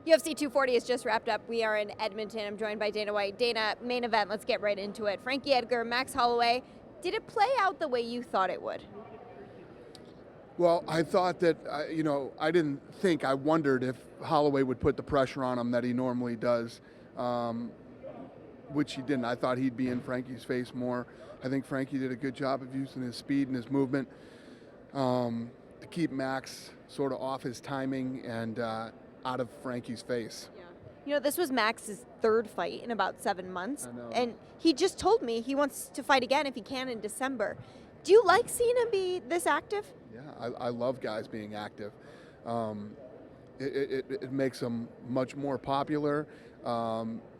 UFC 240 has just wrapped up. We are in Edmonton. I'm joined by Dana White. Dana, main event, let's get right into it. Frankie Edgar, Max Holloway. Did it play out the way you thought it would? Well, I thought that, I wondered if Holloway would put the pressure on him that he normally does, which he didn't. I thought he'd be in Frankie's face more. I think Frankie did a good job of using his speed and his movement to keep Max sort of off his timing and out of Frankie's face. Yeah. You know, this was Max's third fight in about 7 months. I know. And he just told me he wants to fight again if he can in December. Do you like seeing him be this active? Yeah, I love guys being active. It makes them much more popular.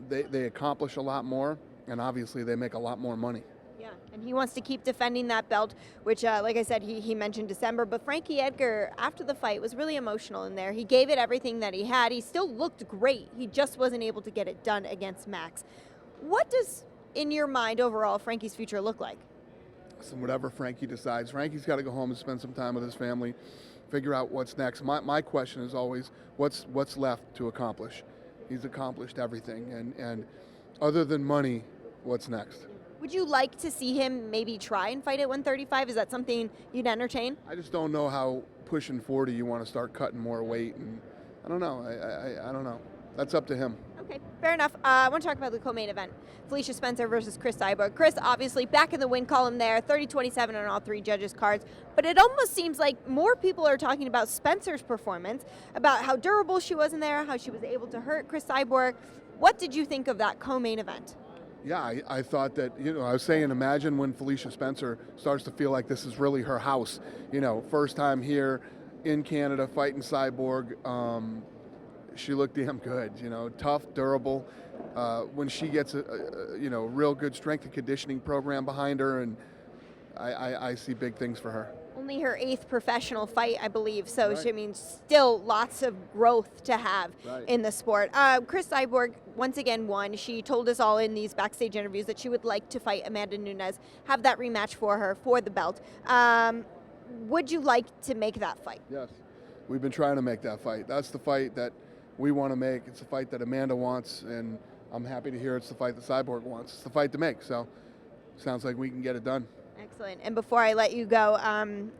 They accomplish a lot more, and obviously they make a lot more money. Yeah, and he wants to keep defending that belt, which, like I said, he mentioned December. But Frankie Edgar, after the fight, was really emotional in there. He gave it everything that he had. He still looked great. He just wasn't able to get it done against Max. What does, in your mind, overall, Frankie's future look like? So whatever Frankie decides, Frankie's got to go home and spend some time with his family, figure out what's next. My question is always, what's left to accomplish? He's accomplished everything, and other than money, what's next? Would you like to see him maybe try and fight at 135? Is that something you'd entertain? I just don't know how pushing 40 you want to start cutting more weight, and I don't know. I don't know. That's up to him. Okay, fair enough. I want to talk about the co-main event. Felicia Spencer versus Chris Cyborg. Chris, obviously, back in the win column there, 30-27 on all three judges' cards. But it almost seems like more people are talking about Spencer's performance, about how durable she was in there, how she was able to hurt Chris Cyborg. What did you think of that co-main event? Yeah, I thought that, I was saying, imagine when Felicia Spencer starts to feel like this is really her house. First time here in Canada fighting Cyborg. She looked damn good, tough, durable. When she gets a real good strength and conditioning program behind her, and I see big things for her. Only her 8th professional fight, I believe, so Right. she means still lots of growth to have Right. in the sport. Chris Cyborg once again won. She told us all in these backstage interviews that she would like to fight Amanda Nunes, have that rematch for her for the belt. Would you like to make that fight? Yes, we've been trying to make that fight. That's the fight that we want to make. It's the fight that Amanda wants, and I'm happy to hear it's the fight that Cyborg wants. It's the fight to make, so sounds like we can get it done. Excellent. And before I let you go,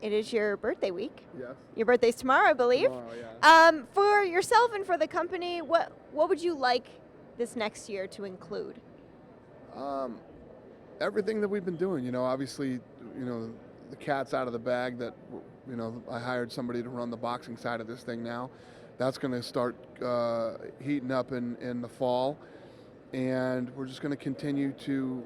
it is your birthday week. Yes. Your birthday's tomorrow, I believe. Tomorrow, yeah. For yourself and for the company, what would you like this next year to include? Everything that we've been doing. Obviously, the cat's out of the bag that, I hired somebody to run the boxing side of this thing now. That's going to start heating up in the fall. And we're just going to continue to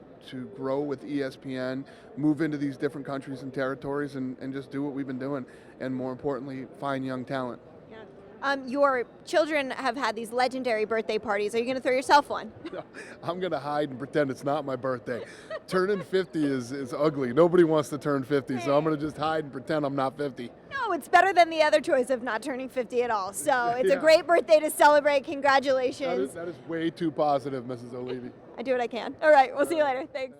grow with ESPN, move into these different countries and territories, and just do what we've been doing. And more importantly, find young talent. Yeah. Your children have had these legendary birthday parties. Are you going to throw yourself one? No, I'm going to hide and pretend it's not my birthday. Turning 50 is ugly. Nobody wants to turn 50, so I'm going to just hide and pretend I'm not 50. No, it's better than the other choice of not turning 50 at all. So it's Yeah. a great birthday to celebrate. Congratulations. That is way too positive, Mrs. O'Levy. I do what I can. All right, we'll see you later. Thanks.